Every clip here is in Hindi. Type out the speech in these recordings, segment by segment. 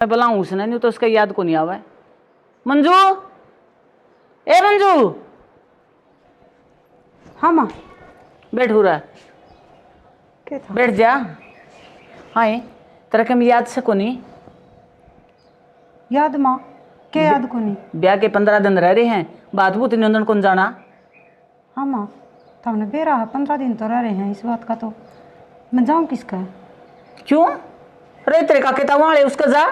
मैं बुलाऊं उसने, नहीं तो उसका याद को नहीं आवा है। मंजू, ए मंजू। हाँ माँ। बैठ हो रहा क्या था? बैठ जा। हाँ तेरा कम याद से को नहीं याद माँ? क्या याद को नहीं? ब्याह के 15 दिन रह रहे हैं, बात बूत निंदन कौन जाना। हाँ माँ, तो हमने बेरा है 15 दिन तो रह रहे हैं, इस बात का तो मैं जाऊँ किसका? क्यों रे तेरे का केता वाले उसका जा।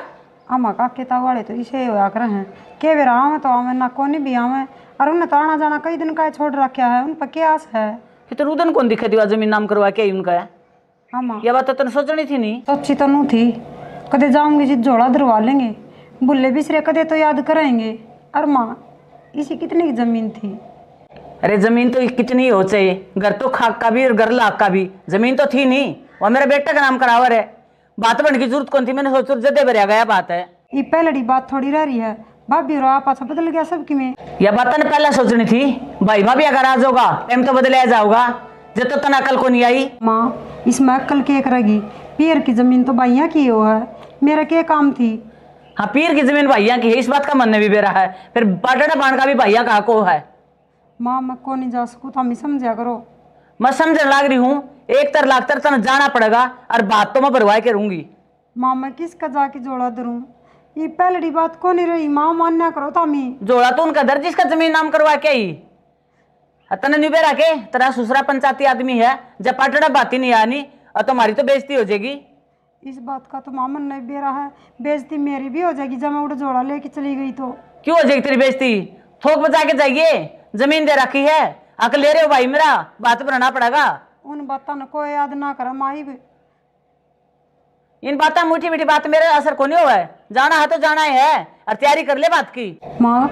अम्मा का केता वाले तो इसे होया कर हैं के बेरा आवे तो आवे ना कोनी भी आवे, और उन्हें तो आना जाना कई दिन का छोड़ रखा है, उन पर क्या आस है? फिर रुदन कौन दिखे दिवा जमीन नाम करवा के उनका है। अम्मा यह बात तो तने सोचनी थी नहीं। सोची तो नू थी, कदे जाऊंगी जी झोला धरवा लेंगे, बुल्ले बिसरे कदे तो याद कराएंगे। और माँ इसी कितनी की जमीन थी? अरे जमीन तो कितनी हो चाहिए, घर तो खाक का भी और घर लाख का भी, जमीन तो थी नहीं। वह मेरा बेटा का नाम करावर है, बात बनने की जरूरत कौन थी। मैंने सोचा जदे भरिया गया बात है। ये पहलड़ी बात थोड़ी रह रही है, भाभी और आप पाछा बदल गया सबकी में। यह बात तने पहले सोचनी थी। भाई भाभी अगर आज होगा टाइम तो बदले जाओगा, जब तो तना अकल को नहीं आई। माँ इसमें अक्ल के रहेगी, पीर की जमीन तो भाइया की हो है, मेरा क्या काम थी? हाँ पीर की जमीन भैया की है, इस बात का मन भी बेरा है, फिर बाटड़ा बाण का भी भैया का को है। माँ मैं को नहीं जा सकूँ तो हम ही समझा करो। मैं समझ लाग रही हूँ, एक तर लाख तर तना जाना पड़ेगा, और बात तो मैं भरवाए के रहूंगी। माँ मैं किसका जाके जोड़ा धरूँ? ये पहलड़ी बात को नहीं रही माँ, मान्या करो तो हमी। जोड़ा तो उनका दर्ज जिसका जमीन नाम करवा के ही तने निबेरा के तेरा ससुरा पंचायती आदमी है, जब पाटड़ा बात ही नहीं आनी और तुम्हारी तो बेइज्जती हो जाएगी। इस बात का तो मामन नहीं बेरा है, बेइज्जती मेरी भी हो जाएगी जब मैं उड़ जोड़ा लेके चली गई तो। क्यों हो जाएगी तेरी बेइज्जती? थोक बचा के जाइए, जमीन दे रखी है, अकल ले रहे हो भाई मेरा, बात बनाना पड़ेगा। उन बातों ने कोई याद ना करे माई भी। इन बातें मीठी मीठी बात मेरे असर को नहीं हुआ है, जाना है तो जाना ही है, और तैयारी कर ले बात की। माँ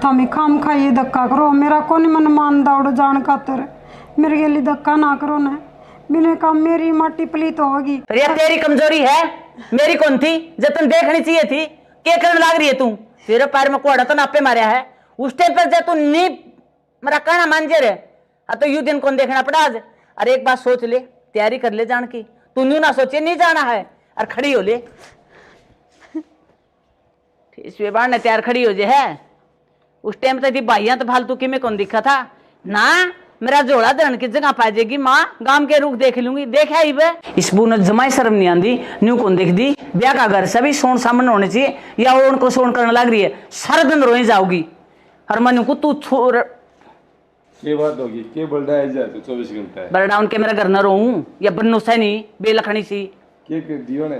थमी खाम खाइए धक्का करो, मेरा कौन मन मान दौड़ जान खातर, मेरे के लिए धक्का ना करो ना, बिना काम मेरी माटी पलीत होगी। फिर ये तेरी कमजोरी है, मेरी कौन थी जब तुम देखनी चाहिए थी। क्या करने लाग रही है तू? तेरे पैर में कोड़ा तो नापे मारा है, उस टाइम पर जब तू नी मेरा कहना मान जे रे, तो यू दिन कौन देखना पड़ा आज। अरे एक बात सोच ले, तैयारी कर ले जान की, तू न्यू ना सोचे नहीं जाना है, और खड़ी हो ले बार ने तैयार खड़ी हो जे है। उस टाइम तक भाइया तो फालतू की में कौन दिखा था ना, मेरा जोड़ा धरन की जगह पा जाएगी माँ, गांव के रुख देख लूंगी। देखा ही वे इस बू ने जमाई शर्म नहीं आंदी, न्यू कौन देख दी। ब्याह का घर सभी सोन सामने होने चाहिए, या वो उनको सोन करने लग रही है, सारा दिन रोई जाओगी। हर मन को तू छोड़ के बात होगी के बलडा है जा तो 24 घंटा बरडा उनके मेरा घर न रहूं, या बन्नू से नहीं बेलखनी सी के कर दियो ने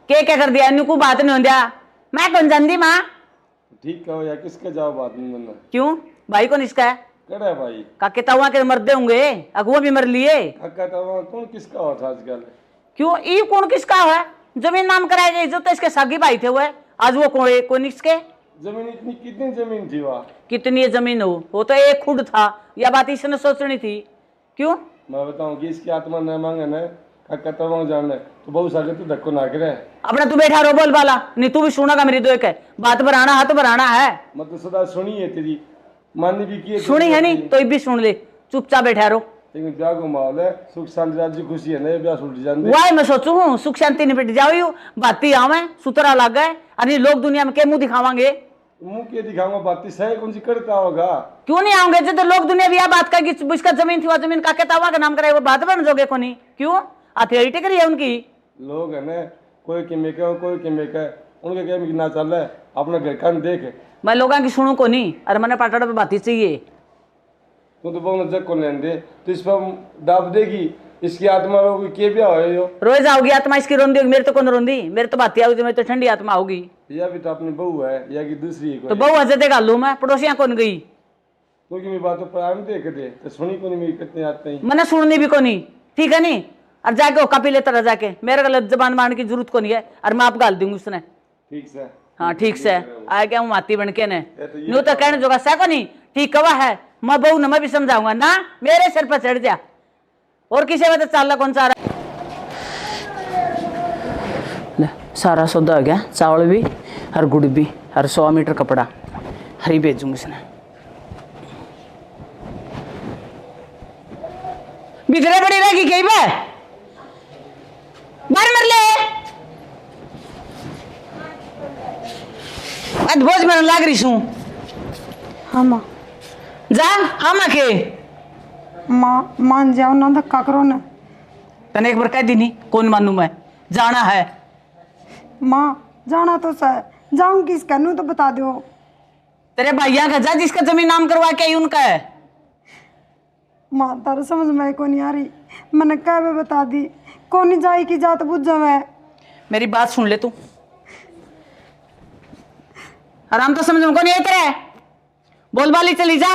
के क्या कर दिया, न्यू को बात नहीं हो दिया। मैं कौन जानती माँ? ठीक कहो या किसका जाओ बात नहीं बनना। क्यों भाई कौन इसका है? कड़ा है भाई काके तवा के मरदे होंगे, अगुआ भी मर लिए। काका तवा कौन किसका होता आजकल? क्यों ई कौन किसका है? जमीन नाम कराई गई जो तो इसके सागी भाई थे हुए, आज वो कौन इसके? जमीन इतनी कितनी जमीन थी वहाँ? कितनी जमीन हो, वो तो एक खुद था, यह बात इसने सोचनी थी। क्यों मैं बताऊँ कि इसकी आत्मा न मांगे न काका तवा जाने तो बहुत सारे तो धक्को ना करे। अपना तू बैठा रो बोल वाला नहीं, तू भी सुनागा मेरी, दो एक है बात बनाना है तो बनाना है। मतलब सदा सुनी है तेरी, मानी भी की सुनी है नहीं तो भी सुन ले, चुपचाप बैठा रो। लेकिन ब्याह को माहौल है, सुख शांति राज्य खुशी है ना, ब्याह छूट जाते। वाई मैं सोचू हूँ सुख शांति निपट जाओ, बाती आवे सुतरा लग गए, अरे लोग दुनिया में क्या मुंह दिखावांगे? मुंह के दिखाऊंगा बात सही कौन सी करता होगा? क्यों नहीं आऊंगे जब तो लोग दुनिया भी यह बात कहेगी इसका जमीन थी, वह जमीन का कहता का नाम कराए, वो बात बन जोगे को नहीं। क्यों अथॉरिटी करी है उनकी? लोग है ना, कोई के मेका कोई के मेका, उनके क्या ना चल रहा है, अपना घर कान देख। मैं लोगों की सुनू को नहीं, अरे मैंने पाटड़ा पे बात ही चाहिए। तू तो बहुत जग को लेने दे, तो इस पर दाब देगी, इसकी आत्मा में के भी आए हो रोज आओगी आत्मा इसकी रोंदी होगी, मेरे तो कौन रोंदी, मेरे तो बात आओगी, मेरी तो ठंडी आत्मा होगी। या भी तो अपनी बहू है या कि दूसरी है तो बहु हजरत गालू मैं पड़ोसियां कौन गई, क्योंकि मेरी बातों पर आम देख दे तो सुनी को नहीं मेरी कितने आते हैं। मैंने सुननी भी को नहीं, ठीक है नहीं, और जाके वो कपी लेता रह जाके, मेरे गलत जबान मारने की जरूरत को नहीं है, और मैं आप गाल दूंगी उसने। ठीक से हाँ ठीक से आया क्या हूँ माती बन के ने न्यू तो कहने जोगा सा को नहीं, ठीक कवा है, मैं बहू न मैं भी समझाऊंगा ना, मेरे सिर पर चढ़ जा, और किसी में तो चाल कौन सा सारा सौदा हो गया, चावल भी और गुड़ भी और 100 मीटर कपड़ा हरी भेजूंगी इसने। बिगड़े बड़ी रहेगी कहीं में बाहर मर ले भोज में लाग रही हूँ। हाँ माँ। जा आमा के माँ मान जाओ ना, धक्का करो ना। तने एक बार कह दी नहीं कौन मानू मैं, जाना है। माँ जाना तो सर, जाऊँ किसका नू तो बता दो। तेरे भैया का जा, जिसका जमीन नाम करवा के आई उनका है। माँ तारा समझ में को नहीं आ रही, मैंने कह वे बता दी, कौन जाई की जात बुझ जावे। मेरी बात सुन ले तू, आराम तो समझ में को नहीं तेरे, बोल बाली चली जा।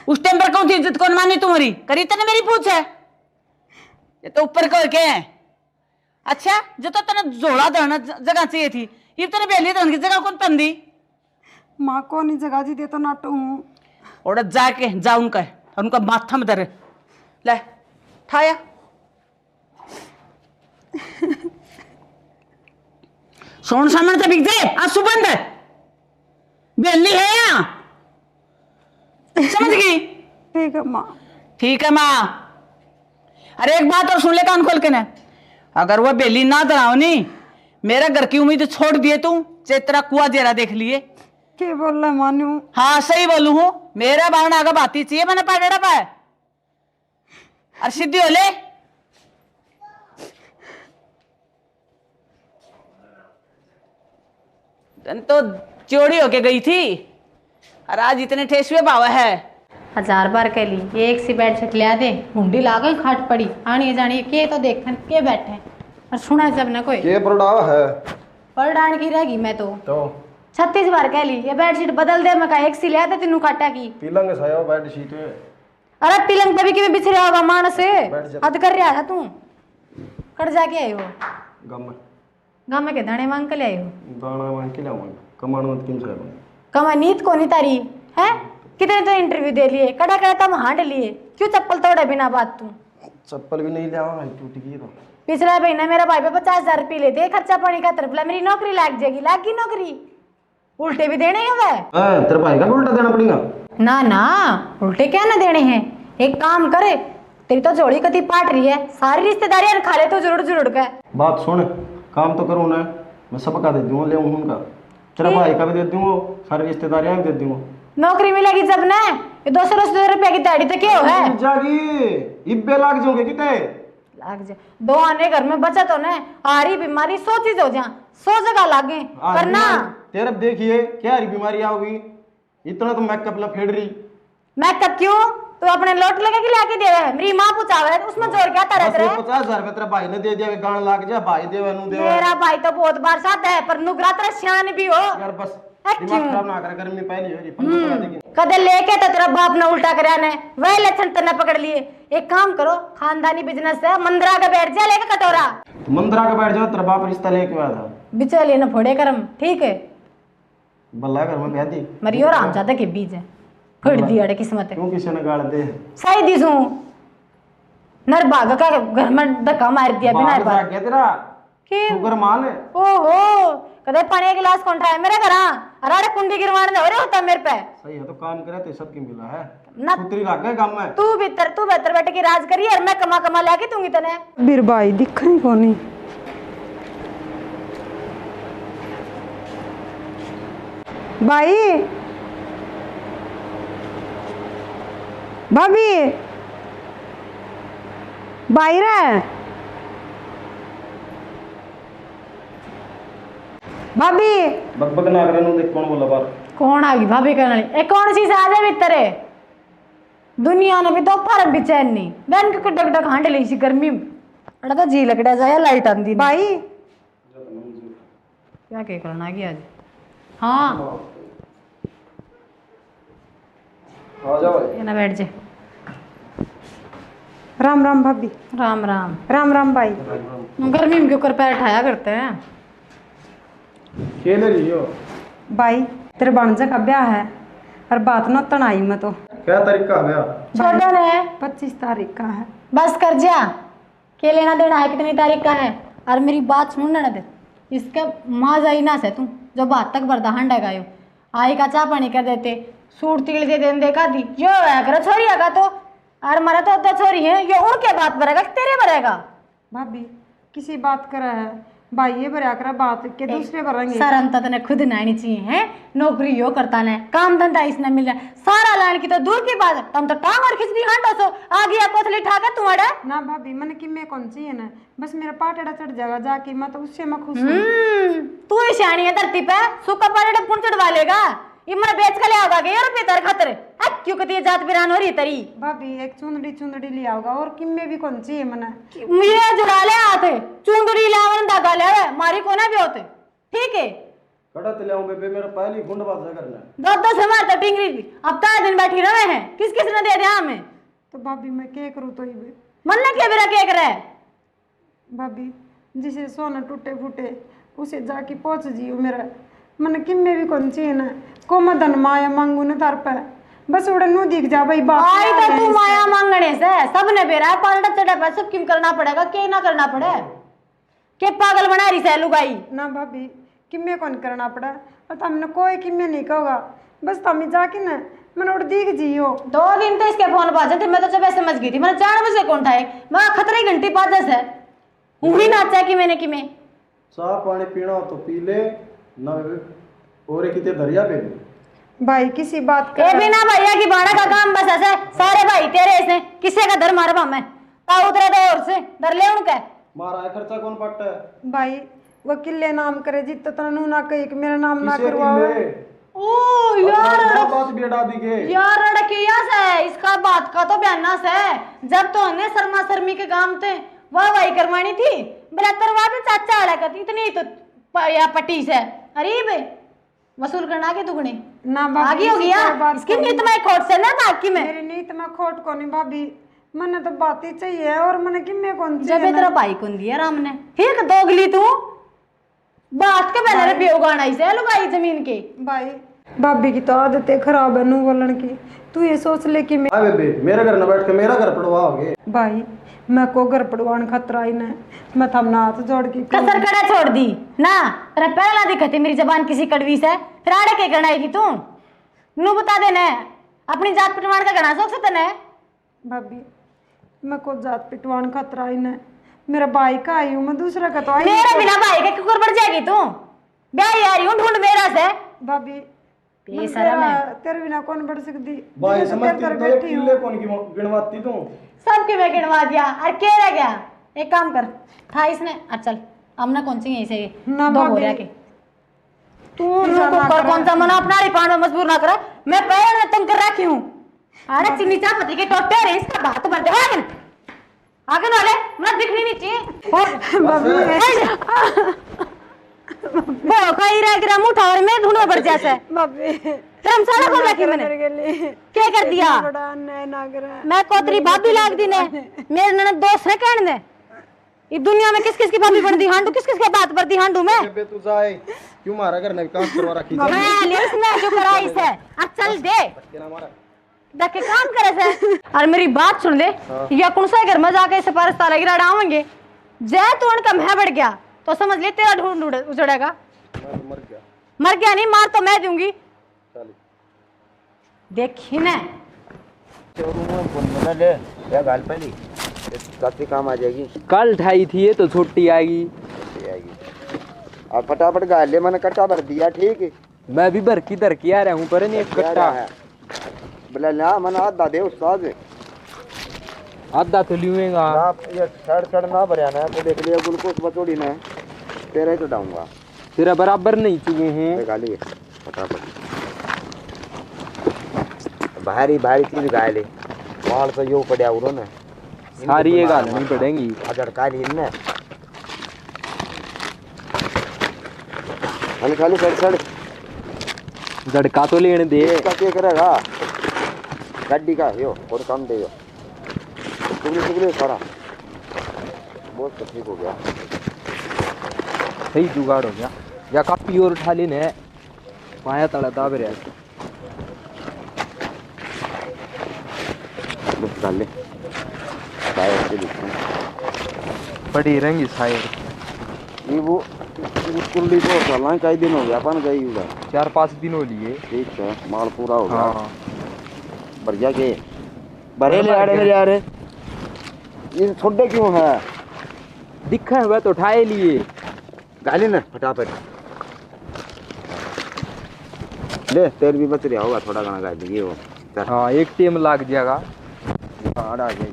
उस टाइम पर कौन थी इज्जत कौन मानी तुम्हारी, करी तने मेरी पूछ है, ये तो ऊपर को के है। अच्छा जो तो तने जोड़ा धरना जगह चाहिए थी, ये तेरे बेली धरन की जगह कौन पन दी। माँ कौन जगह जी दे तो नाटू हूँ। और जाके जा उनका और उनका माथा में धरे, ले ठाया। सोन सामने तो बिक जाए, आज सुबह है बेली है यहाँ, समझ गई। ठीक है माँ। ठीक है माँ। अरे एक बात और सुन ले कान खोल के ना, अगर वो बेली ना दराओ नहीं, मेरा घर की उम्मीद छोड़ दिए तू, चेतरा कुआ जेरा देख लिए। क्या बोल रहा मानू। हाँ सही बोलू हूँ, मेरा बावना आगे बाती चाहिए मैंने पाडेड़ा पाए और सिद्धि हो ले। तो चोरी होके गई थी और आज इतने ठेसुए बावा है। 1000 बार कह ली, ये एक सी बेडशीट ले दे, मुंडी ला गई खाट पड़ी, आनी जानी के तो देखन के बैठे और सुना जब ना कोई के पड़ावा है पर डांड की रहेगी। मैं तो 36 बार कह ली ये बेडशीट बदल दे, मैं कहा एक सी ले दे तीनों काटा की पीलंग साया बेड शीट। अरे पीलंग पे भी कि बिछ रहा होगा मानस से हद कर रहा था तू, कट जाके आई हो गम गाँव में के दाने मांग के ले आई हो। दाना मांग के लाऊंगा, कमान मत किन साहब कमा नीत को नहीं तारी है, कितने तो इंटरव्यू दे लिए, कड़ा कड़ा तम हांड लिए, क्यों चप्पल तोड़े बिना बात तू। चप्पल भी नहीं ले आवा, टूट गई तो। पिछला महीना मेरा भाई पे 50,000 रुपये लेते, खर्चा पानी का तरफ ला, मेरी नौकरी लाग जाएगी, लाग की नौकरी उल्टे भी देने हैं वह। तेरे भाई का उल्टा देना पड़ेगा। ना ना उल्टे क्या ना देने हैं, एक काम करे, तेरी तो जोड़ी कति पाट रही है, सारी रिश्तेदारियां खा ले तो जुड़ जुड़ के। बात सुन, काम तो करूँ ना, मैं सबका दे दूंगा, ले उनका, तेरे भाई का भी दे दूंगा, सारी रिश्तेदारियां भी दे दूंगा। नौकरी मिलेगी जब ना, ये 200 रुपए की दाढ़ी तो क्या है जागी इब्बे लाग जाओगे कितने लाग जा, 2 आने घर में बचत हो ना, आ रही बीमारी 100 चीज हो जा, 100 जगह लागे करना। तेरे देखिए क्या बीमारी आओगी, इतना तो मेकअप ला फेड़ रही। मेकअप क्यों, तो अपने लोट लगे कि लाके दे रहा है, मेरी माँ पूछावे उसमें जोर क्या तरह रहे। 50,000 रुपए तेरा भाई ने दे दिया, गान लाग जा, भाई देवा नु देवा। मेरा भाई तो बहुत बार साथ है, पर नुगरा तेरा सियान भी हो यार बस दिमाग खराब ना कर, गर्मी पहली हो रही, पंखा चला देगी। कदे लेके तो तेरा बाप ने उल्टा कराया ने, वह लक्षण तने पकड़ लिए। एक काम करो, खानदानी बिजनेस है, मंदरा का बैठ जा लेके कटोरा, तो मंदरा का बैठ जाओ, तेरा बाप रिश्ता लेके आया था, बिचौलिए न फोड़े करम, ठीक है बल्ला घर में कह दी मरियो राम ज्यादा के बीज है, फोड़ दी अड़े किस्मत है। क्यों किसी ने गाड़ दे सही दिसू नर भाग का घर में धक्का मार दिया बिना बात क्या तेरा की। शुगर मान है। ओहो कदे पानी का गिलास कौन उठाया मेरे घर, अरे कुंडी गिरवाने दे रहे होता मेरे पे। सही है तो काम करे तो सबकी मिला है ना पुत्री लाग गए काम में। तू बेहतर बैठ के राज करी और मैं कमा कमा लाके दूंगी तने। बीर भाई दिखा ही कोनी। भाई भाभी भाई रे भाभी बकबक ना करे नु, देख कौन बोला बार। कौन आ गई भाभी करने वाली, एक कौन सी आ जाए भीतर है, दुनिया ने भी तो फर्क भी चैन नहीं, बहन के डक डक हांड ली सी गर्मी में, अड़ा तो जी लगड़ा जाए लाइट आंदी भाई क्या के करना की आज। हाँ आ जाओ भाई, ये ना बैठ जा। राम राम भाभी। राम राम राम राम भाई। गर्मी में क्यों कर पैर उठाया करते हैं। खेल रही हो भाई तेरे भांजे का ब्याह है और बात न तनाई में तो क्या तरीका है छोटा ने 25 तारीख का है। बस कर जा, के लेना देना है कितनी तारीख का है। और मेरी बात सुनना ना दे, इसके माँ जाई ना से तू जो बात तक बर्दा हंडा गायो आई का चाह पानी कर देते, सूट तिल दे देन देखा दी यो है कर छोरी आगा तो, और मरा तो अद्धा छोरी है यो और क्या बात बरेगा तेरे बरेगा। भाभी किसी बात कर है भाई ये भरा करा बात के दूसरे भरेंगे। शर्म तो तने खुद नानी चाहिए है, नौकरी यो करता ने, काम धंधा इसने मिल रहा, सारा लाइन की तो दूर की बात है, तुम तो टांग और खिचड़ी हांडो सो आ गया कोथली ठाकर तुम्हारा। ना भाभी मन की मैं कौन सी है ना, बस मेरा पाटेड़ा चढ़ जाएगा जाके, मैं तो उससे मैं खुश हूँ। तू ही सियानी है धरती पे, सूखा पाटेड़ा पुन चढ़वा लेगा, ये मैं बेच के ले आओगा ये रुपये तर खतर है, क्यों कहती है जात बिरान हो रही तरी। भाभी एक चुंदड़ी ले आओगा, और किम्मे भी कौन सी है मना मुझे जुड़ा ले आते चुंदड़ी लावन धागा ले मारी को ना भी होते, ठीक है कड़ा ते लाऊं बेबे, मेरा पहली गुंड बात करना। दो से मारता टिंगरी भी, अब तार दिन बैठी रहे हैं, किस किस ने दे दिया हमें। तो भाभी मैं क्या करूँ तो ही मन ने क्या मेरा क्या करे भाभी, जिसे सोना टूटे फूटे उसे जाके पहुंच जियो मेरा मन किम्मे भी कौन सी है ना, को मैं धन माया मांगू न तार पे, बस उड़े नु दिख जा भाई बात। आई तो तू माया मांगने से सबने बेरा पालटा चढ़ा पे, सब किम करना पड़ेगा के ना करना पड़े, के पागल बना रही है लुगाई। ना भाभी किम्मे कौन करना पड़ा, और तुमने कोई किम्मे नहीं कहोगा, बस तुम जाके ना मन उड़ दिख जियो। 2 दिन तो इसके फोन बाजे थे, मैं तो जब समझ गई थी, मैंने 4 बजे कौन उठाए, मैं खतरे घंटी बाजे से उंगली नाचा कि मैंने कि मैं साफ पानी पीना हो तो पी ले ना बेबे, और किते दरिया बेबे। भाई किसी बात ए बिना भैया की बाड़ा का काम बस ऐसे, सारे भाई तेरे ऐसे किसे का धर मारवा मैं ता उतरे तो और से डर ले उनके मारा है खर्चा कौन पट्टा है भाई, वो किले नाम करे जित तनु ना कही कि मेरा नाम ना किसे करवाओ। किले? ओ यार बात बेड़ा दी के यार रड़किया से इसका बात का तो बयाना से, जब तो हमने शर्मा शर्मी के काम थे वाह वाही करवानी थी, बहत्तर बात चाचा आड़ा करती इतनी तो या पट्टी से, अरे बे वसूल करना के दुगने ना आगे हो गया इसकी नीत में खोट से ना बाकी में मेरी नीत में खोट को नहीं भाभी, मने तो बात ही चाहिए, और मने किम्मे कौन सी जब है तेरा भाई कौन दिया राम ने ठीक दोगली तू बात के पहले रे बेवगाना इसे लुगाई जमीन के। भाई भाभी की तो आदतें खराब है नू बोलन की, तू ये सोच ले कि हां बेबे मेरे घर न बैठ के मेरा घर पड़वाओगे। भाई मैं को घर पड़वान खतरा ही न, मैं थमना हाथ जोड़ के कसर कड़ा छोड़ दी ना, तेरा पहला दिखती मेरी जबान किसी कड़वी से, फिर आड़े के करनाएगी तू नू बता देना अपनी जात पिटवान का गणा सोच सकते न। भाभी मैं को जात पिटवान खतरा ही न, मेरा भाई का आई हूँ मैं, दूसरा का तो आई मेरे बिना भाई के कुकर बढ़ जाएगी तू, ब्याह यारी हूँ ढूंढ मेरा से भाभी बेशरम है। तेरे बिना कौन बढ़ सकती भाई समझती तो किले कौन की गिनवाती तू, सबके मैं गिनवा दिया और क्या रह गया, एक काम कर था इसने चल हमने कौन सी ऐसे ना दो हो भाभी। रहा के तू कुकर कौन सा मना अपना रिपांड में मजबूर ना करा, मैं पैर में तुम कर रखी हूँ। अरे चिन्नी चाप पति के टोटे रे इसका बात बढ़ दे आगे वाले मुझे दिखनी नहीं चाहिए वो कहीं रह गया मुंह उठा और मैं ढूंढो बढ़ जैसे भाभी तुम सारा कौन रखी मैंने क्या कर दिया, मैं कोतरी भाभी लाग दी ने मेरे ननद दोस्त है कहने दे इस दुनिया में किस किस की भाभी बढ़ती हांडू, किस किस के बात बढ़ती हांडू मैं बेबे तू जाए क्यों मारा घर ने काम करवा रखी मैं लिस में जो कराई से अब चल दे देख के काम करे से। और मेरी बात सुन ले या कौन सा घर में जाके सिफारिश ताला गिरा डावेंगे जय तो उनका मैं बढ़ गया तो समझ ले तेरा ढूंढ उजड़ेगा, मर गया नहीं मार तो मैं दूंगी देखी ना ले या गाल पहली काफी काम आ जाएगी, कल ढाई थी ये तो छुट्टी आएगी और फटाफट गाल ले, मैंने कट्टा भर दिया ठीक है, मैं भी भर की आ रहा हूँ पर नहीं एक कट्टा है बोला ना मैंने आधा दे उस्ताद आधा तो लूंगा आप ये सड़ ना भरिया ना तो देख लिया ग्लूकोज बचोड़ी ना तेरा ही चढ़ाऊंगा, तेरा बराबर नहीं चुके हैं गाली फटाफट भारी भारी चीज गाय ले माल तो यो पड़ा उरो ना सारी ये गाल नहीं पड़ेंगी झड़का ली ना खाली खाली सड़ सड़ झड़का तो लेने दे इसका क्या करेगा गड्डी का यो और काम दे यो टुकड़ी सारा बहुत ठीक हो गया, सही जुगाड़ हो गया या कापी और उठा लेने माया तड़ा दाब रहा बुक डाल ले शायद से लिखूं पड़ी रहेंगी शायद ये वो कुल्ली को चलना कई दिन हो गया अपन गई हुआ 4-5 दिन हो लिए ठीक है माल पूरा हो गया हाँ बढ़िया के बड़े ले आ रहे यार ये छोटे क्यों है दिखा हुआ तो उठाए लिए गाली ना फटाफट ले, तेल भी बच रहा होगा थोड़ा घना गाय ये वो चल। हाँ एक टेम लाग जाएगा। हाँ आ जाए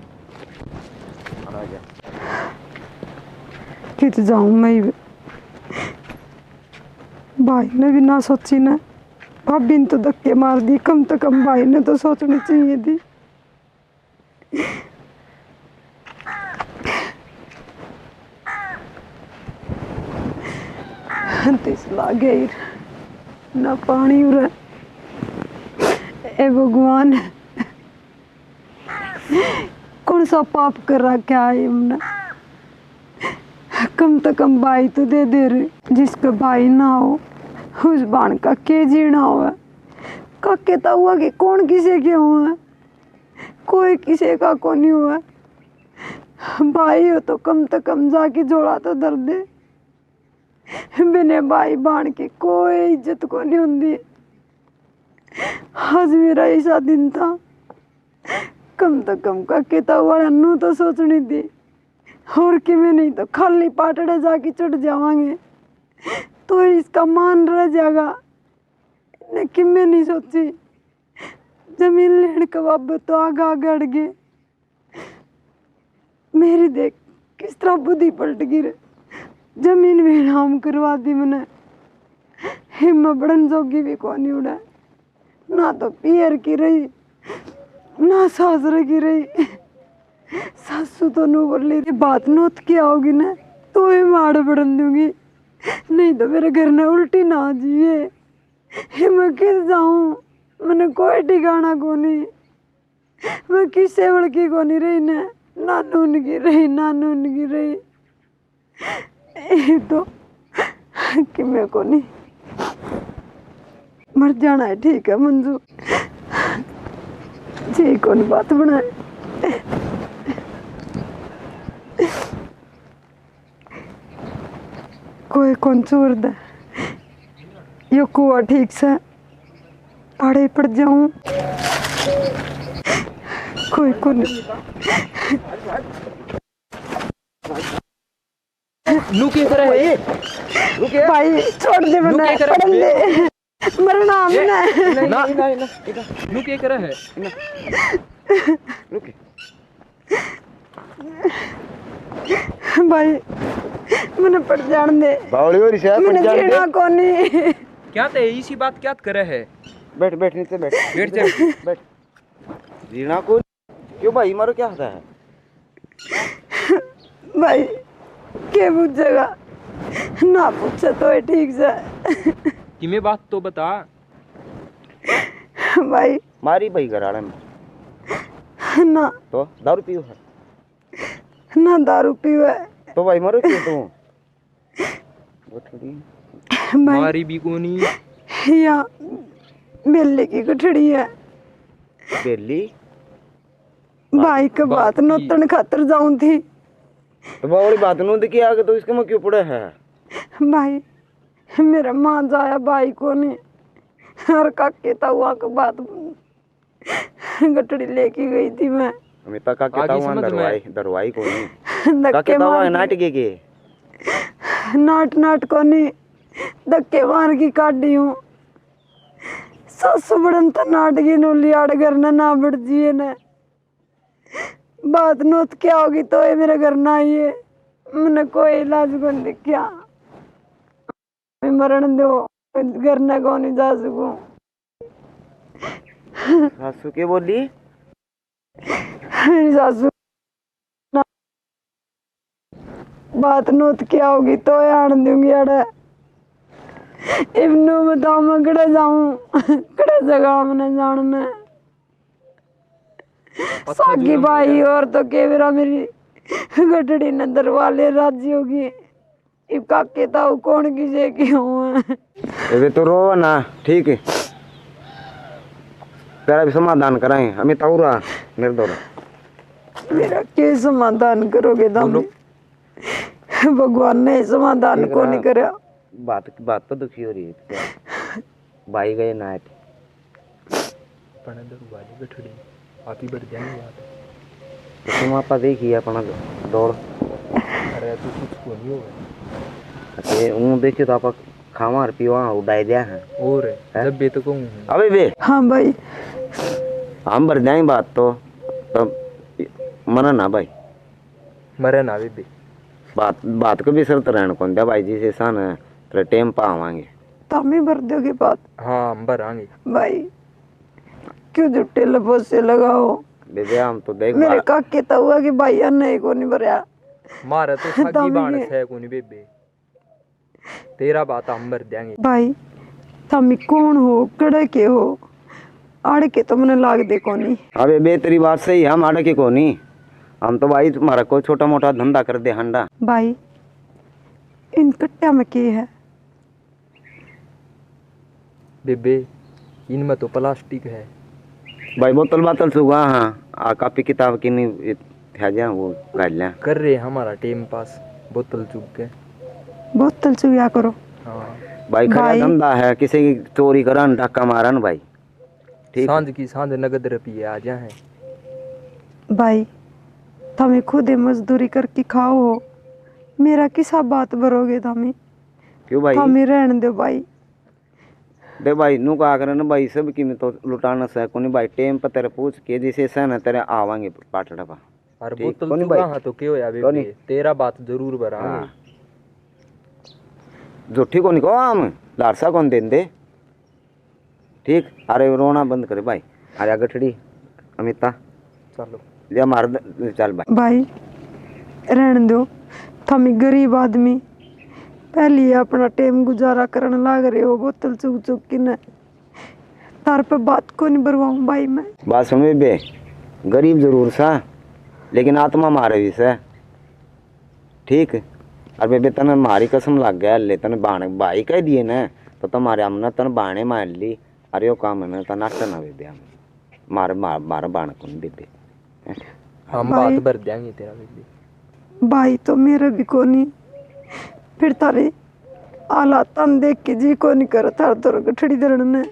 आ जा। कित जाऊं मैं भी। भाई ने भी ना सोची ना, भाभी ने तो धक्के मार दी, कम से कम भाई ने तो सोचनी चाहिए थी। तिस लागे ना पानी उरा, ए भगवान कौन सा पाप कर रखा है हमने। कम से कम भाई तो दे दे रहे, जिसका भाई ना हो उस बाण का के जीना हुआ। काके तो हुआ कि कौन किसे के हुआ, कोई किसी का को नहीं हुआ। भाई हो तो कम से कम जाके जोड़ा तो दर दे, बिना भाई बाण के कोई इज्जत को नहीं होंगी। आज मेरा ऐसा दिन था, कम से कम काके तो वाला नू तो सोचनी थी, और कि मैं नहीं तो खाली पाटड़े जाके चढ़ जावांगे तो इसका मान रह जाएगा। लेकिन मैं नहीं सोची जमीन लेने के बाबत तो आगे आगे अड़ गए। मेरी देख किस तरह बुद्धि पलट गई रे, जमीन भी नाम करवा दी मैंने। हिम्मत बड़न जोगी भी कौन उड़ा, ना तो पियर की रही ना सासरे की रही। सासू तो नू बोली बात नोत की आओगी ना तो ही माड़ बढ़न दूंगी, नहीं तो मेरे घर ने उल्टी ना जिए। मैं किस जाऊं, मैंने कोई ठिकाना को नहीं। मैं किससे बड़की को नहीं रही ना नून की रही ना नून की रही। तो कि मैं को नहीं मर जाना है, ठीक है मंजू जी, कौन बात बनाए। कोई कौन चोर दे यो कुआ ठीक से आड़े पड़ जाऊं, कोई कौन। नू क्या करे है? भाई छोड़ दे, मना पड़ दे मरना हमने ना नू क्या करे है? भाई मैंने पड़ जान दे, बावली हो रही है मैंने जीना कोनी। क्या ते इसी बात क्या करे है? बैठ बैठ नीचे बैठ बैठ जा बैठ। जीना को क्यों भाई, मारो क्या होता है भाई के पूछेगा, ना पूछे तो है ठीक से। कि मैं बात तो बता। भाई मारी भाई घराड़े में ना तो दारू पियो है ना दारू पीवे तो भाई मारो क्यों तू। भाई मारी भी कोनी या बेले की गठड़ी है। बेली भाई का बात नोतन खातर जाऊं थी। तो बावली बात नू देखी आगे तो इसके में क्यों पड़े है। भाई मेरा माँ जाया भाई को नहीं, और काके ताऊआ का बात गठड़ी लेके गई थी मैं। अमिता का के ताऊआ दरवाई को नहीं धक्के काके ताऊआ मार नाटके के नाट को नहीं धक्के मार की काटी हूँ। सासू बड़न तो नाटकी नो लियाड़ करना ना बढ़ जिए न बात नोत क्या होगी तो ये मेरे घर ना आइए। मैंने कोई इलाज को नहीं दिखा, मरण दो घर ना को नहीं जा सकूं। सासू के बोली मेरी सासू बात नोत क्या होगी तो आन दूंगी अड़े। इब्नू बताओ मैं कड़े जाऊं, कड़े जगह मैंने जानना सागी भाई और तो केवरा मेरी गठड़ी न दरवाले राजी होगी। इब काके ताऊ कौन किसे की हूँ। अबे तो रो ना, ठीक है तेरा भी समाधान कराएं। हमें ताऊरा मेरे दौरा मेरा के समाधान करोगे दाम, भगवान ने समाधान को नहीं करा। बात तो दुखी हो रही है भाई गए नाइट गठड़ी आती बढ़ जाएगी बात। तो तुम आपा देखिए अपना दौड़। अरे तू कुछ को नहीं होगा अरे ऊँ देखियो तो आप खावा और पीवा उड़ाई दिया है। और जब भी तो कहूँ अबे बे हाँ भाई। हम भर जाएंगे बात तो मना ना भाई। मरे ना बेबे। बात को भी शर्त रहने कौन दिया भाई जी से सन तेरे टाइम पा आवांगे। तुम ही भर दोगे बात हाँ हम भरांगे भाई। क्यों झूठे लफोज से लगाओ। बेबे हम तो देख मेरे काके तो हुआ कि भाई नहीं को नहीं भरया। मारे तो सगी बाणस है कोनी बेबे। तेरा बात हम भर देंगे भाई तुम कौन हो कड़े के हो आड़ के तो मैंने लाग दे कोनी। अबे बे तेरी बात सही है। हम आड़े के को नहीं हम तो भाई तुम्हारा कोई छोटा मोटा धंधा कर दे हंडा। भाई इन कट्टा में के है बेबे। इनमें तो प्लास्टिक है भाई बोतल बातल सुगा हाँ आ कापी किताब की नहीं था जा वो गाड़ लिया कर रहे हमारा टाइम पास बोतल चुग के। बोतल चुया करो। हाँ भाई खरा भाई। धंधा है किसी की चोरी करन धक्का मारन भाई। ठीक सांझ की सांझ नगद रुपये आ जाए। भाई तुम खुद मजदूरी करके खाओ हो मेरा किसा बात भरोगे तुम। क्यों भाई तुम रहने दो भाई। दे भाई नु का करन भाई सब की में तो लुटाना से कोनी भाई टाइम पर तेरे पूछ के जैसे से ना तेरे आवांगे पाटड़ा पा। और ठीक, बोतल कोनी चुगा भाई। हाँ तो क्यों या कोनी। बेबे। तेरा बात जरूर भरांगे। झूठी को नहीं को हम लारसा कौन दें दे। ठीक अरे रोना बंद करे भाई। अरे गठड़ी अमिता चलो ले मार चल भाई। भाई रहने दो तुम गरीब आदमी पहले अपना टाइम गुजारा करने लाग रहे हो बोतल चुग चुग के न तार पे बात को नहीं भरवाऊं भाई मैं। बात सुन बे गरीब जरूर सा लेकिन आत्मा मारे भी से। ठीक और बेबे तने मारी कसम लग गया ले तने बाण भाई कह दिए ना तो तुम्हारे हमने तने बाणे मार ली। अरे वो काम है तना ना बेबे हम मार मार मार बाण कौन बेबे। हम भाई। बात भर देंगे तेरा बेबे। भाई तो मेरे भी को नहीं फिर तारे हालात तन देख के जी को नहीं कर थार तोर गठड़ी धरने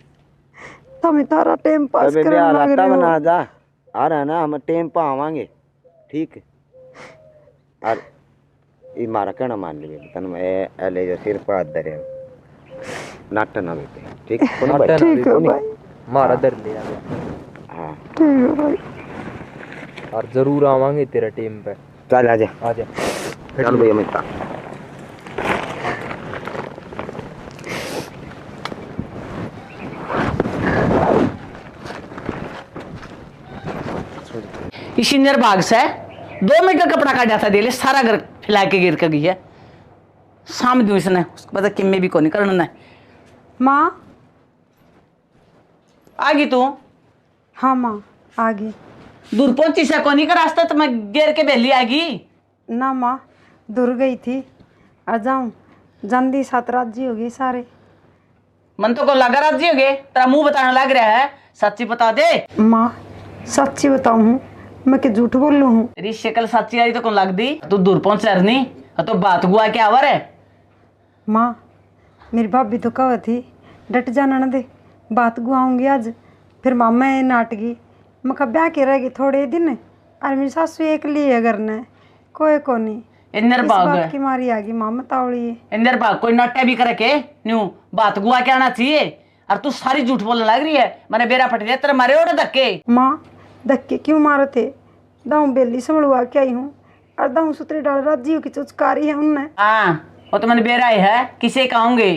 तुम तारा टाइम पास बेबे करने लाग आलाता रहे बना हो। जा आ रहा ना हम टाइम पर आवांगे। ठीक और ये मारा कहना मान ली बेबे तन मैं ले जो सिर पर हाथ धरे नाट ना बेबे। ठीक कोनी भाई। ठीक है भाई। मारा दर ले आ। हाँ ठीक है भाई। और जरूर आवांगे तेरा टाइम पे। चल आजा आ जा चल भैया मित्ता। इसी नर बाग से 2 मीटर कपड़ा काटा था दिले सारा घर फैला के गिर कर गई है। शाम दूँ इसने उसको पता किम्मे भी को नहीं करना है। माँ आ गई तू हाँ माँ आ गई। दूर पहुंची से कोनी का रास्ता तो मैं गिर के बेली आ गई ना माँ दूर गई थी आ जाऊँ जल्दी 7 राज्य हो गए सारे। मन तो को लगा राजी हो गए तेरा मुंह बताने लग रहा है सच्ची बता दे। माँ सच्ची बताऊँ हूँ मैं कि झूठ बोल लूँ हूँ। तेरी शक्ल सच्ची आ रही तो कौन लग दी तू दूर पहुंच रही तो बात गुआ क्या आवर है। माँ मेरी भाभी तो कह थी डट जाना न दे बात गुआऊँगी आज फिर मामा ये नाटगी मैं कहा ब्याह के रहेगी थोड़े दिन और मेरी सासू एक लिए अगर न कोई को नहीं इंदर इस भाग बात की मारी आ गई मामा तावड़ी है। इंदर भाग कोई नट्टे भी करे के न्यू बात गुआ के आना चाहिए और तू सारी झूठ बोलने लग रही है। मैंने बेरा पट दिया तेरे मारे ओढ़ धक्के। माँ धक्के क्यों मारे थे दाऊँ बेली संभलवा के आई हूँ और दाऊँ सुतरी डाल राजी की चुचकारी है उनने। हाँ वो तो मैंने बेरा है किसे कहूँगे।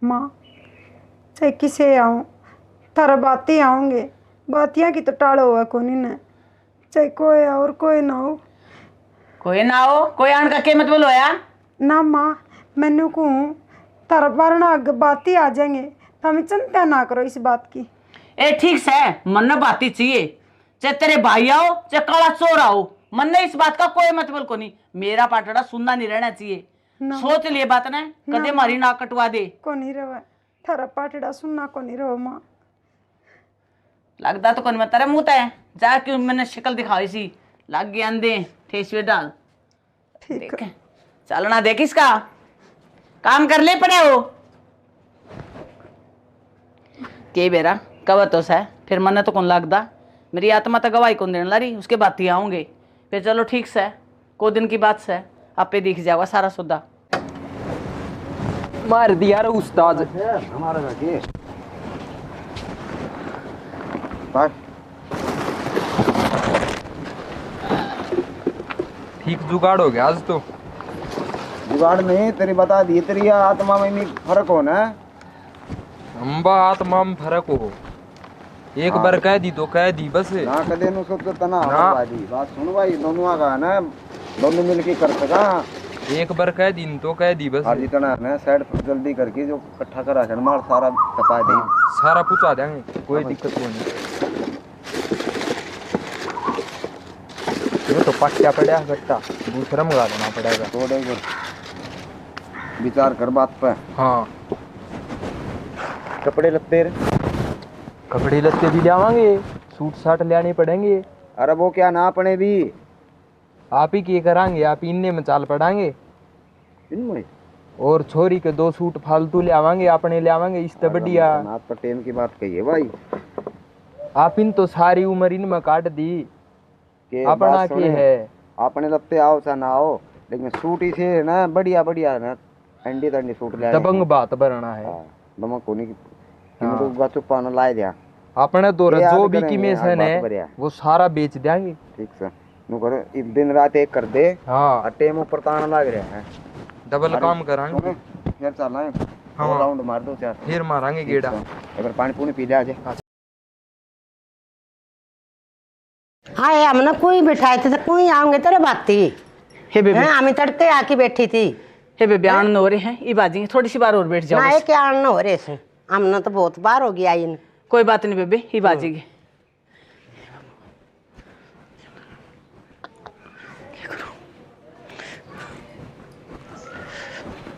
माँ चाहे किसे आऊँ थारा बातें आऊँगे बातियाँ की तो टाड़ो हुआ कोनी ने चाहे कोई और कोई ना हो। कोई ना हो कोई आन का कीमत बोलो या ना माँ मैनू कहूँ थारा बारना आगे बातें आ जाएंगे तो हमें चिंता ना करो इस बात की। ए ठीक से मन न बाती चाहिए चाहे तेरे भाई आओ चाहे काला चोर आओ मन ने इस बात का कोई मतलब को नहीं। मेरा पाटड़ा सुनना नहीं रहना चाहिए। सोच लिए बात ने कदे मारी ना कटवा दे को नहीं रहा थारा पाटड़ा सुनना को नहीं रहो माँ। लगता तो कौन मैं तेरे मुँह है जा क्यों मैंने शक्ल दिखाई सी लग गया अंधे ठेस पे डाल ठीक है चलना देख इसका काम कर ले पड़े हो के बेरा कब तो सह फिर मन तो कौन लगता मेरी आत्मा तो गवाही कौन देने ला रही उसके बात ही आऊँगे फिर चलो ठीक से को दिन की बात से आपे दिख जाएगा सारा सौदा। मार दिया रे उस्ताद। हमारा जाके बात ठीक जुगाड़ हो गया आज तो। जुगाड़ नहीं तेरी बता दी, तेरी आत्मा में फर्क हो ना। अम्बा आत्मा में फर्क हो, एक बार कह दी तो कह दी बस। ना कदे नु सोच तना ना। बाजी बात सुन भाई, दोनों का ना दोनों मिलके कर सका। एक बार कह दी तो कह दी बस। और जितना ना साइड जल्दी करके जो इकट्ठा करा कर मार सारा टपा दे। सारा पूछा देंगे, कोई दिक्कत नहीं। ये तो पट्टा पड़ा गट्टा, दूसरा मंगा देना पड़ेगा। थोड़े विचार कर बात पे। हाँ कपड़े लत्ते रे। कपड़े लत्ते भी लावांगे, सूट साट लाने पड़ेंगे। अरे वो क्या ना अपने भी आप ही के करांगे, आप इनने में चाल पड़ांगे। इनमें और छोरी के 2 सूट फालतू ले आवांगे, अपने ले आवांगे। इस तो बढ़िया नाथ पर टेम की बात कही है भाई। आप इन तो सारी उम्र इनमें काट दी, के अपना बात के सुने, है। अपने लत्ते आओ चा ना आओ, लेकिन सूट ही से ना बढ़िया बढ़िया ना अंडी तंडी सूट ले दबंग बात भरना है। दमक कोनी की तो गाचो पाना लाए दिया। अपने तो ये जो याद भी करेंगे, कीमेशन आज बात बढ़िया। है वो सारा बेच देंगे। ठीक से नु करो एक दिन रात एक कर दे। हाँ और टेम ऊपर ताना लग रहा है। डबल अरे, काम करांगे, सुने, फिर चलना है। हाँ। राउंड मार दो चार, फिर मारांगे गेड़ा। अगर पानी पूनी पी ले आजे। हाँ ये हमने कोई बिठाए थे तो कोई आऊंगे तेरे बात थी। हे बेबी, हैं हमें तड़के आके बैठी थी हे बेबी आनंद हो रहे हैं, ये बाजी थोड़ी सी बार और बैठ जाओ ना। बस। ये क्या आना हो रहे से, हमने तो बहुत बार हो गया इन। कोई बात नहीं बेबी, ये बाजेगी।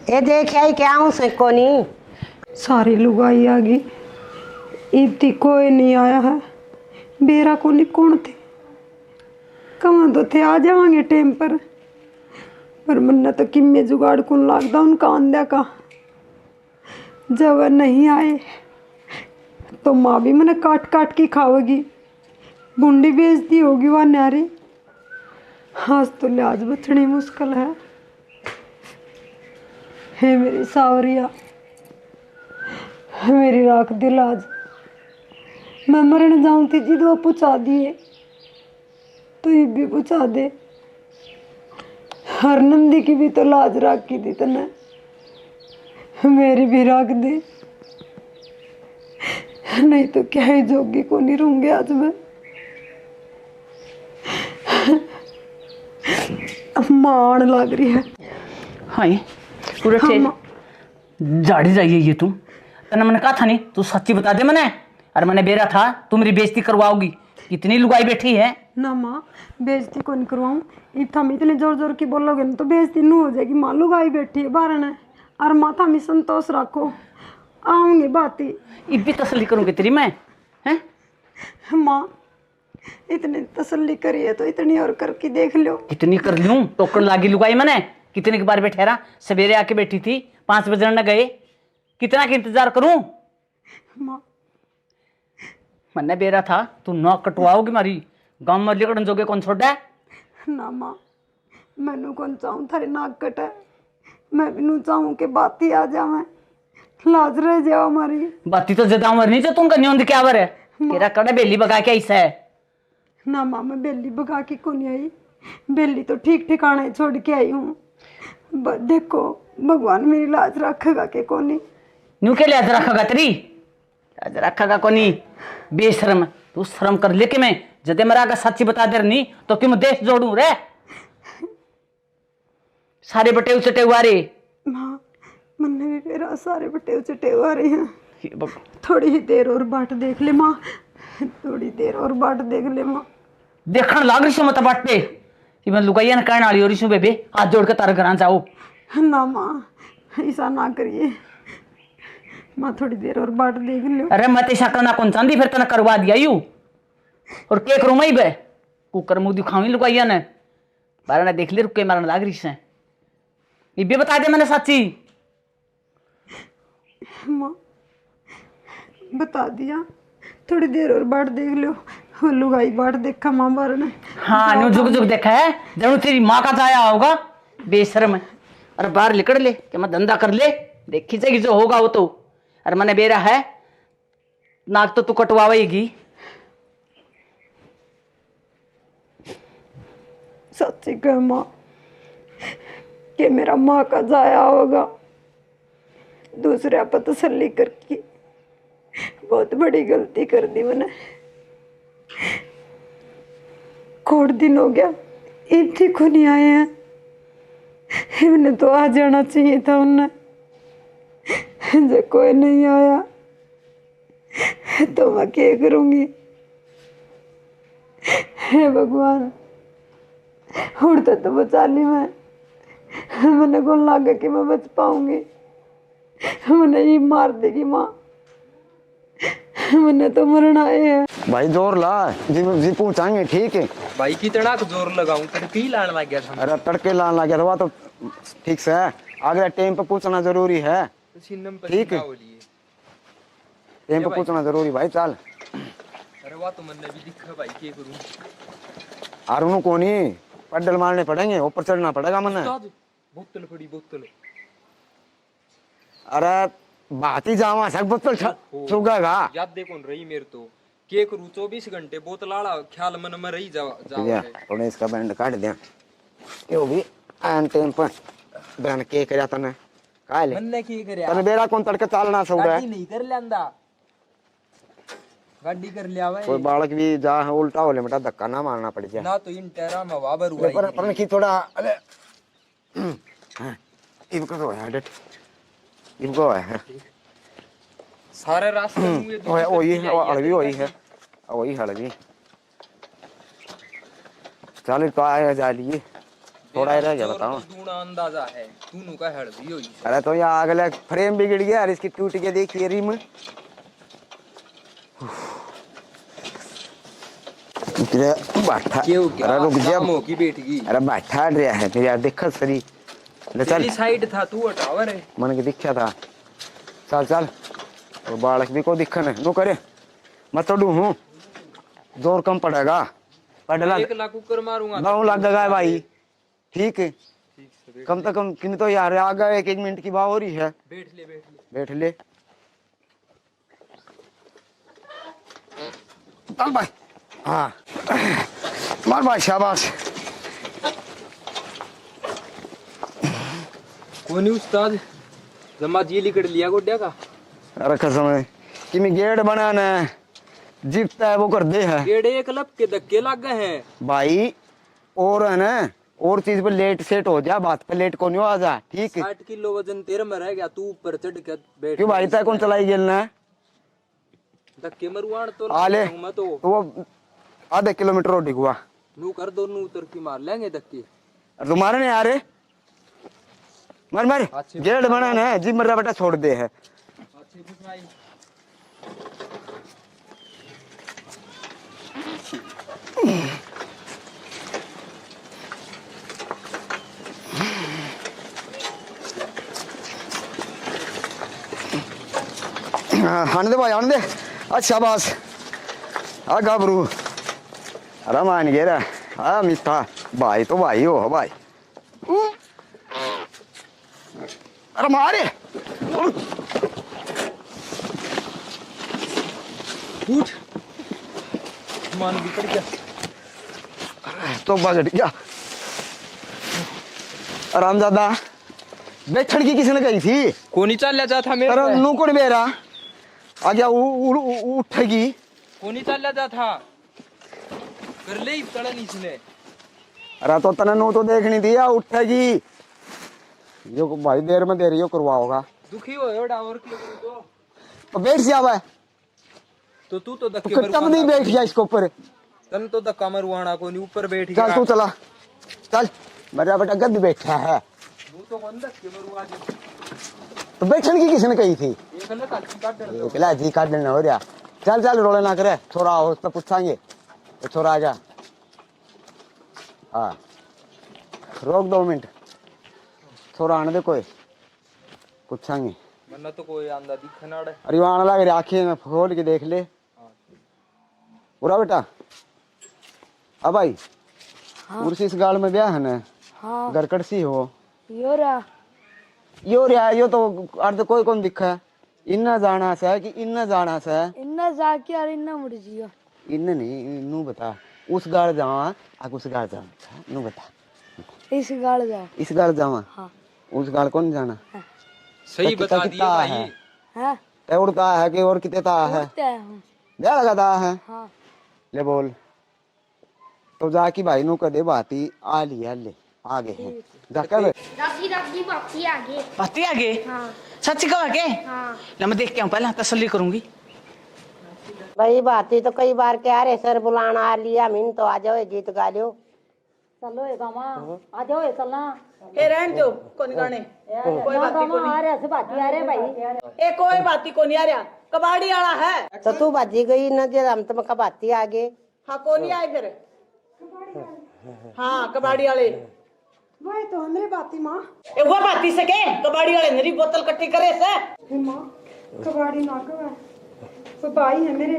ये देख आई क्या हूँ से कोनी। सारी लुगाई आ गई, इतनी कोई नहीं आया है। बेरा को नहीं कौन थे, कहाँ तो थे आ जावांगे टाइम पर मन्ना तो किम्मे जुगाड़ कौन लागदा उनका आंदा का। जब वह नहीं आए तो माँ भी मैंने काट काट के खाओगी, बूंदी बेचती होगी वह न्यारी। आज तो लिहाज बचनी मुश्किल है। हे मेरी सावरिया, मेरी राख दिल आज। मैं मरने जाऊं थी जी, दो पूछा दिए तो ये भी पूछा दे। हर नंदी की भी तो लाज राखी थी तने, मेरी भी राख दे। नहीं तो क्या ही जोगी को नहीं रहूंगी आज मैं। मान लग रही है। हाँ ये पूरा झाड़ी जाइए ये तुम। तने मैंने कहा था नहीं, तू सच्ची बता दे मैंने। अरे मैंने बेरा था तू मेरी बेइज्जती करवाओगी, कितनी लुगाई बैठी है। ना माँ बेइज्जती कौन करवाऊँ, हम इतने जोर जोर की बोलोगे ना तो बेइज्जती नहीं हो जाएगी। माँ लुगाई बैठी है बाहर ने, और माथा में संतोष रखो, आऊँगी बात ही। इतनी तसल्ली करूँगी तेरी मैं, हैं? माँ इतनी तसल्ली करी है तो इतनी और करके देख लो। कितनी कर लूँ, टोकन लागी लुगाई मैंने। कितने के बार बैठेरा, सवेरे आके बैठी थी, 5 बजे न गए, कितना का इंतजार करूँ। माँ मैंने बेरा था तू नौ कटवाओगी मारी, गाँव में लिकड़न जोगे कौन छोड़ा। ना माँ मैनू कौन चाहूँ थारे नाक कटे, मैं भी नू चाहूँ कि बात ही आ जावे, लाज रह जाओ हमारी। बाती तो ज्यादा उम्र नहीं जो तुम कन्या होंगे क्या बर है, तेरा कड़ा बेली बगा के ऐसा है। ना माँ मैं बेली भगा के कौन आई, बेली तो ठीक ठिकाने छोड़ के आई हूँ। देखो भगवान मेरी लाज रखेगा के कोनी। न्यू के लाज रखेगा तेरी, लाज रखेगा कोनी। बेशरम, तू शर्म कर ले के मैं जदे मरा का सच्ची बता दे नहीं तो क्यों देश जोड़ू रे। सारे बटे उचटे हुआ रे। माँ मन्ने भी मेरा सारे बटे उचटे हुआ रहे हैं। थोड़ी ही देर और बाट देख ले माँ, थोड़ी देर और बाट देख ले माँ। देखण लाग रही मत बाट पे कि मैं लुगाइया न कहने वाली हो रही बेबे, हाथ जोड़ के तारे घर जाओ। ना माँ ऐसा ना करिए माँ, थोड़ी देर और बाट देख लो। अरे मैं ऐसा करना कौन चांदी फिर तना करवा दिया यू और के करूँ मैं बे कुकर मुँह दिखावी लुगाइया ने बारह ने देख ले रुक के मारने लाग रही से। ये भी बता दे मैंने सच्ची। माँ बता दिया, थोड़ी देर और बाट देख लो। लुगाई बाट देखा माँ बार ने। हाँ न्यू झुक झुक देखा है, जरूर तेरी माँ का जाया होगा बेशरम है। अरे बाहर निकल ले कि मैं धंधा कर ले। देखी जाएगी जो होगा वो तो। अरे मैंने बेरा है नाक तो तू कटवावेगी। सच्ची कह माँ कि मेरा माँ का जाया होगा दूसरे पर तसल्ली करके बहुत बड़ी गलती कर दी मैंने। कोट दिन हो गया इतनी को नहीं आए हैं, इन्हें तो आ जाना चाहिए था उन्हें। जब कोई नहीं आया तो मैं क्या करूंगी। हे भगवान उड़ता तो बचा ली मैंने को लगा कि मैं बच पाऊंगी। मैंने ये मार देगी माँ, मैंने तो मरना है। भाई जोर ला जी पहुंचाएंगे ठीक है। भाई कितना जोर लगाऊं तड़के ही लाने लग गया था। अरे तड़के लाने लग गया था तो ठीक से है, अगले टाइम पे पूछना जरूरी है। ठीक है टाइम पे पूछना जरूरी भाई। चल अरे वाह तो मैंने भी दिखा भाई क्या करूं। और उन्होंने को नहीं पैडल मारने पड़ेंगे, ऊपर चढ़ना पड़ेगा मैंने। बोतल पड़ी बोतल। अरे बात ही जावा सक बोतल छुगेगा। याद देखो रही मेरे तो के करूं 24 घंटे बोतल आड़ा ख्याल मन में रही जावा। थोड़ा इसका बैंड काट दिया क्यों भी एन टाइम पर बहन के करया तने काय ले मन्ने की करया तने बेरा कौन तड़के चालना सो रहा है। गाड़ी नहीं कर लेंदा गाड़ी कर लिया भाई। कोई बालक भी जा उल्टा हो ले बेटा धक्का ना मारना पड़ जाए ना तो इन टेरा में वाबर हुआ पर की थोड़ा अरे इनको है डेट इनको है सारे रास्ते में वही हड़वी वही है वही हड़वी। चल तो आया जा लिए थोड़ा ही रह गया बताओ। दूना अंदाजा है तूनु का हड़वी होई। अरे तो यहाँ अगले फ्रेम बिगड़ गया और इसकी टूट के देखिए रिम। बैठा अरे रुक जा की बेटगी। अरे बैठा रहा है मेरे यार देखा सरी ले चल साइड था तू हटावर है मन के दिखा था। चल चल और बालक भी को दिखन है नो करे मैं तो हूँ जोर कम पड़ेगा पड़ला 1 लाख ऊपर मारूंगा 9 लाख लगा भाई। ठीक है कम से कम किन तो यार आगे 1 मिनट की बात हो रही है। बैठ ले चल भाई। हाँ मार भाई शाबाश। कोनी उस्ताद जमा जी लिकड़ लिया गोड्या का। अरे कसम है कि मैं गेट बनाना है जीतता है वो कर दे है गेट एक लब के धक्के लग गए हैं भाई। और है ना और चीज पे लेट सेट हो जा बात पे लेट को नहीं आ जा। ठीक है 60 किलो वजन तेरे में रह गया तू ऊपर चढ़ के बैठ। क्यों भाई तय कौन चलाई गेलना है धक्के मरुआण तो आले मैं तो वो आधे किलोमीटर और डिगुआ नू कर दो नू उतर की मार लेंगे धक्के। तुम्हारे नहीं आ रहे मर मर गेट बनाना है जी मर्रा बेटा छोड़ दे है। आने दे भाई आने दे। अच्छा बस आ गाबरू अरे मान गया हाँ मिठा भाई तो भाई हो भाई। अरे मारे उठ मान भी पड़ गया तो बगड़ गया। आरामजादा बैठन की किसने कही थी कोनी चल जा था मेरे अरे नू कौन बेरा आ गया उठेगी कोनी चल जा था कर ले चढ़न इसने। अरे तो तने नू तो देखनी थी या उठेगी यो भाई देर में देर यो करवाओगा दुखी हो एड़ा और क्यों तो बैठ जावे तो तू तो धक्के तो कब नहीं बैठ गया इसके ऊपर तन तो धक्का मरवाना कोनी ऊपर बैठ गया। चल तू चला चल मेरा बेटा गद्द बैठा है तू तो कौन धक्के मरवा दे तो बैठन की किसने कही थी एक ले काट काट एकला जी काट देना हो रहा। चल चल रोले ना करे छोरा हो तो पूछाएंगे तो छोरा आ जा। हाँ रोक 2 मिनट छोरा आने दे कोई पूछाएंगे मन्ना तो कोई आंदा दिखना है। अरे वहाँ आने लग रही आँखें में खोल के देख ले पूरा बेटा। अब भाई उर्सी इस गाल में ब्याह है ना हाँ गरकट सी हो योरा यो रे यो तो अर्ध कोई कौन दिखा इन्ना जाना सा कि इन्ना जाना सा इन्ना जाके और इन्ना मुड़ जियो इन्ना नहीं नू बता उस गाड़ जावा आग उस गाड़ जावा नू बता इस गाड़ जाओ इस गाड़ जावा हाँ उस गाड़ कौन जाना सही कितना बता दिया भाई है हाँ उड़ता है कि और कितने ता है उड़ते हैं हम क्या लगाता है हाँ ले बोल तो जाकी भाई नु कदे बाती आ लिया ले आगे है जाकर दादी दादी बाकी आगे बाती आगे हाँ सच्ची कहा के हाँ ला मैं देख के आऊं पहले तसल्ली करूंगी। भाई बात ही तो कई बार कह रहे सर बुलाना आ लिया मीन तो आ जाओ गीत गा लियो चलो ए गामा आ जाओ ए चलना ए रहन दो कौन गाने कोई बात गामा नहीं आ रहे से बाती आ रहे भाई ए कोई बात ही कोनी आ रहा कबाड़ी वाला है। तो तू बाजी गई न जे हम तुम का बाती आगे हाँ कोनी आए फिर हाँ कबाड़ी वाले वही तो हमरे बाती माँ ए वो बाती से के कबाड़ी वाले मेरी बोतल कट्टी करे से हे माँ कबाड़ी ना कवा तो भाई है मेरे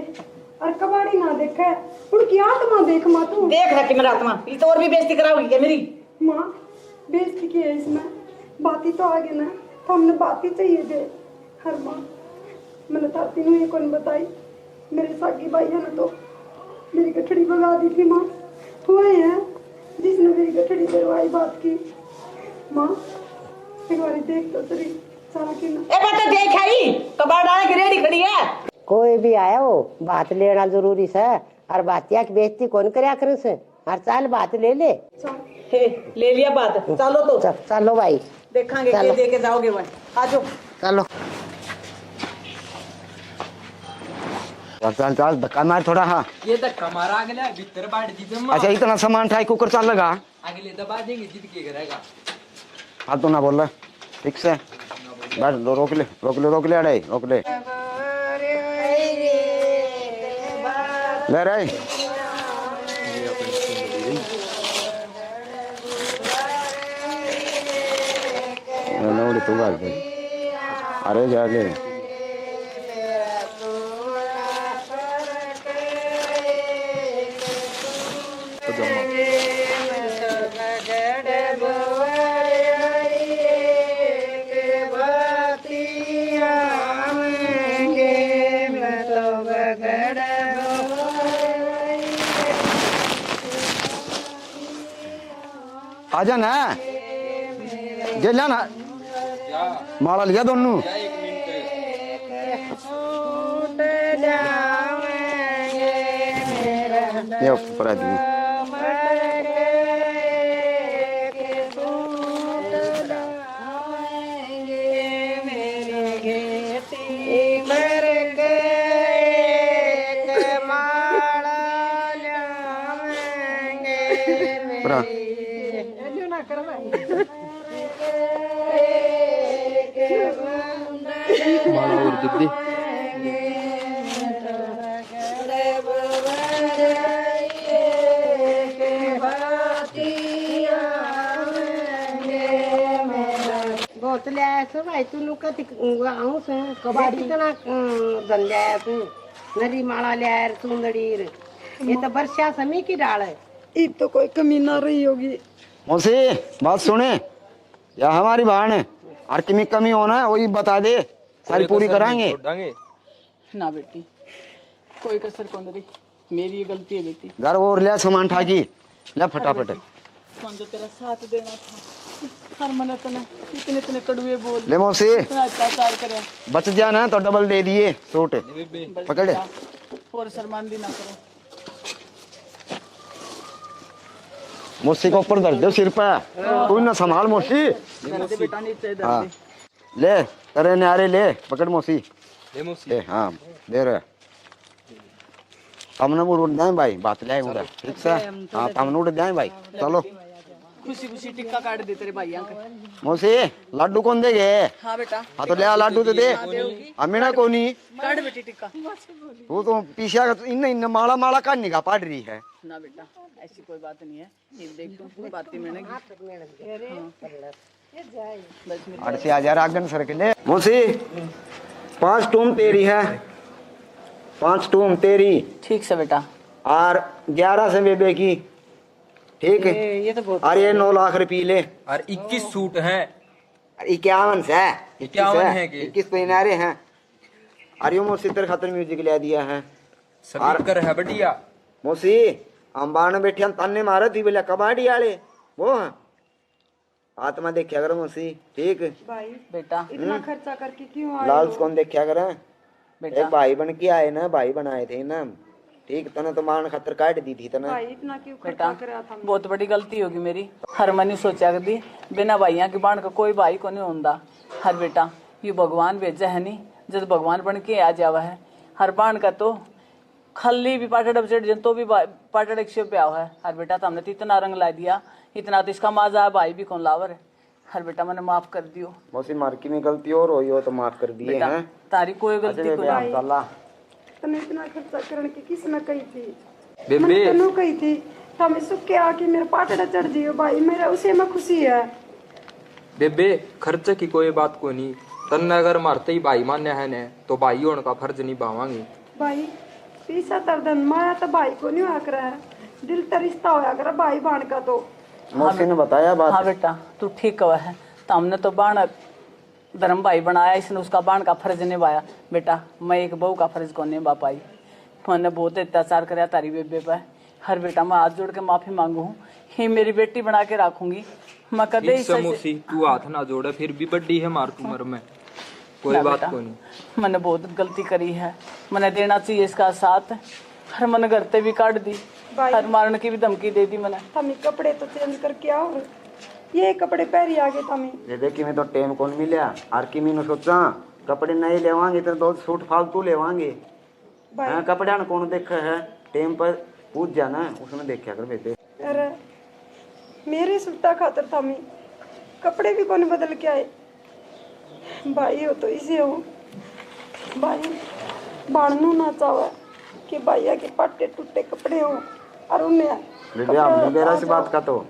और कबाड़ी ना देखा है उनकी आत्मा देख माँ तू देख रखी मेरा आत्मा ये तो और भी बेइज्जती कराओगी क्या मेरी। माँ बेइज्जती की है इसमें बाती तो आगे ना तो हमने बाती चाहिए थे हर माँ मैंने ताती ने ये कौन बताई मेरे सागी भाई है ना तो मेरी गठड़ी भगा दी थी माँ हुए हैं जिसने मेरी गठड़ी करवाई बात की माँ एक बार देख तो सही सारा की ना ए बेटा देख आई कबाड़ वाले की रेडी खड़ी है। कोई भी आया हो बात लेना जरूरी है और बातिया की बेइज्जती कौन करे करे से हर साल बात ले ले हे ले लिया बात चलो तो चलो भाई देखांगे चलो। के दे के जाओगे वहीं आ जाओ। चलो चल चल चल धक्का मार थोड़ा हाँ ये धक्का मारा अगले भीतर बाट दी जम्मा अच्छा इतना सामान उठाई कुकर चल लगा अगले दबा देंगे जिद के करेगा हाँ तो ना बोल रहा ठीक से बस रोक ले अड़े रोक ले ले रे नौड़ी तू बात भाई अरे जा ले आजा ना जे ला ना माला लिया दोनों ये ऊपर आ दी पूरा माला और दे बहुत ले आया सो भाई तू नुका आऊं से कबाड़ी तना धन ले आया तू नरी माला ले आया सुंदरी ये तो वर्षा समय की डाल है ईद तो कोई कमी ना रही होगी मौसी बात सुने या हमारी बहन है और किमी कमी होना है वही बता दे सारी पूरी कराएंगे ना बेटी कोई कसर कौन रही मेरी ये गलती है बेटी घर और ले सामान ठाकी ले फटाफट कौन जो तेरा साथ देना था हर मन इतने इतने कड़वे बोल ले मौसी इतना अत्याचार करे बच जा ना तो डबल दे दिए सूट पकड़े और शर्मांदी ना करो। मौसी को ऊपर धर दो सिर पे तू ना संभाल मौसी दर्द बेटा नीचे हाँ दर्द ले तेरे न्यारे ले पकड़ मौसी ले मौसी ले हाँ दे रहे हमने उड़ जाए भाई बात ले उधर ठीक से हाँ हमने उड़ जाए भाई चलो खुशी खुशी टिक्का काट दे तेरे भाइयों का। मौसी लड्डू कौन देगे हाँ बेटा हाँ तो ले आ लड्डू तो दे अमीना कोनी काट बेटी टिक्का तू तो पीछे इन इन माला माला का निगाह पड़ रही है ना बेटा ऐसी कोई बात नहीं है ये देख तू बातें मैंने अड़ से 1000 आगन सर के ले मौसी 5 टूम तेरी है 5 टूम तेरी ठीक से बेटा और 11 से बेबे की ठीक है ये तो बहुत और ये 9 लाख रुपये ले और 21 सूट हैं 51 से 51 है कि 21 पहनारे हैं। अरे मोसी तेरे खातर म्यूजिक ले दिया है। स्पीकर है बढ़िया। मोसी अंबान बैठे हम तन्ने मारे थी बोले कबाड़ी वाले वो हैं। आत्मा देखा करो मोसी ठीक भाई बेटा इतना खर्चा करके क्यों आए लाल हो? कौन देखा करें बेटा एक भाई बन के आए ना, भाई बनाए थे ना ठीक। तने तो मान खतर काट दी थी तने। भाई इतना क्यों बेटा खर्चा करा था? बहुत बड़ी गलती होगी मेरी। हर मनी सोचा कर दी बिना भाइयों की बाण का कोई भाई को नहीं होता। हर बेटा ये भगवान भेजा है नहीं, जब भगवान बन के आ जावा है। हर बाण का तो खल्ली भी पाटड़ बचड़ जन तो भी पाटड़ एक पे आओ है। हर बेटा तो हमने तो इतना रंग ला दिया, इतना तो इसका माजा है, भाई भी कौन लावर है। हर बेटा मैंने माफ कर दियो। मोसी मार्की में गलती और हुई हो तो माफ कर दिए बेटा हैं। तारी कोई गलती को नहीं। तने इतना खर्चा करने की किसने कही थी? बेबे मैंने तनु कही थी तमे सुखे आके मेरे पाटड़ा चढ़ जियो भाई, मेरा उसे में खुशी है। बेबे खर्चे की कोई बात को नहीं। तन्ने अगर मारते ही भाई मान्य है ने तो भाई होने का फर्ज निभावांगे। भाई पीसा तरदन माया तो भाई को नहीं हुआ कर है, दिल का रिश्ता होया कर भाई बाण का। तो मोसी ने बताया बात। हाँ बेटा तू ठीक कहा है। तो हमने तो बाण धर्म भाई बनाया, इसने उसका बाण का फर्ज निभाया। बेटा मैं एक बहू का फर्ज को निभा पाई। मैंने बहुत अत्याचार कराया तारी बेबे पर। हर बेटा मैं हाथ जोड़ के माफी मांगू हूँ, ही मेरी बेटी बना के रखूंगी। मैं कदे ही समोसी तू हाथ ना जोड़े, फिर भी बड्डी है मार तू मर में कोई बात को नहीं। मैंने बहुत गलती करी है, मैंने देना चाहिए इसका साथ। हर मन करते भी काट दी, हर मारने की भी धमकी दे दी मैंने। तमी कपड़े तो चेंज करके आओ, ये कपड़े पहरी आगे तमी। ये देखी मैं तो टेम कौन मिला आर की मैंने सोचा कपड़े नहीं लेवांगे तो 2 सूट फालतू लेवांगे। हाँ कपड़े न कौन देखा है टेम पर पूछ जाना उसने देखा कर बेटे। अरे मेरे सुट्टा खातर तमी कपड़े भी कौन बदल के आए। भाई हो तो इसे हो भाई बाणनू ना चावा कि भैया के पट्टे टूटे कपड़े हो और उन्हें बेटे हमने बेरा से बात का तो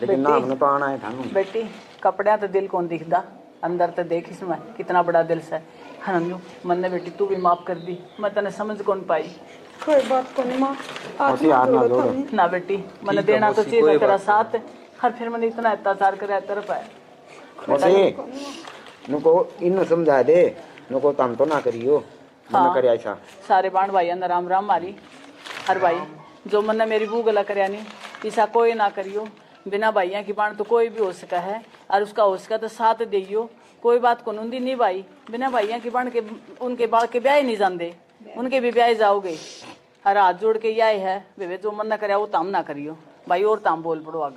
लेकिन ना हमने तो आना है थानू। बेटी कपड़े तो दिल कौन दिखदा, अंदर तो देख इसमें कितना बड़ा दिल से। हनू मन ने बेटी तू भी माफ कर दी, मैं तने समझ कौन पाई। कोई बात को नहीं माँ मोसी हाथ ना जोड़ो। ना बेटी मैंने देना तो चाहिए तेरा साथ। हर फिर मैंने इतना अत्याचार कराया तरफ है। मोसी नुको इन समझा दे नुको तम तो ना करियो मैंने करे ऐसा। सारे बाण भाई अंदर राम राम मारी। हर भाई जो मन ने मेरी बू गला करया नहीं ऐसा कोई ना करियो। बिना भाइयों की बाण तो कोई भी हो सका है और उसका हो सका तो साथ देइयो। कोई बात को नूंदी नहीं भाई, बिना भाइयों की बाण के उनके बाल के ब्याह नहीं जाते, उनके भी ब्याह जाओगे। हर हाथ जोड़ के यह है वे जो मन ना करे वो ताम ना करियो भाई और ताम बोल पड़ो आगे।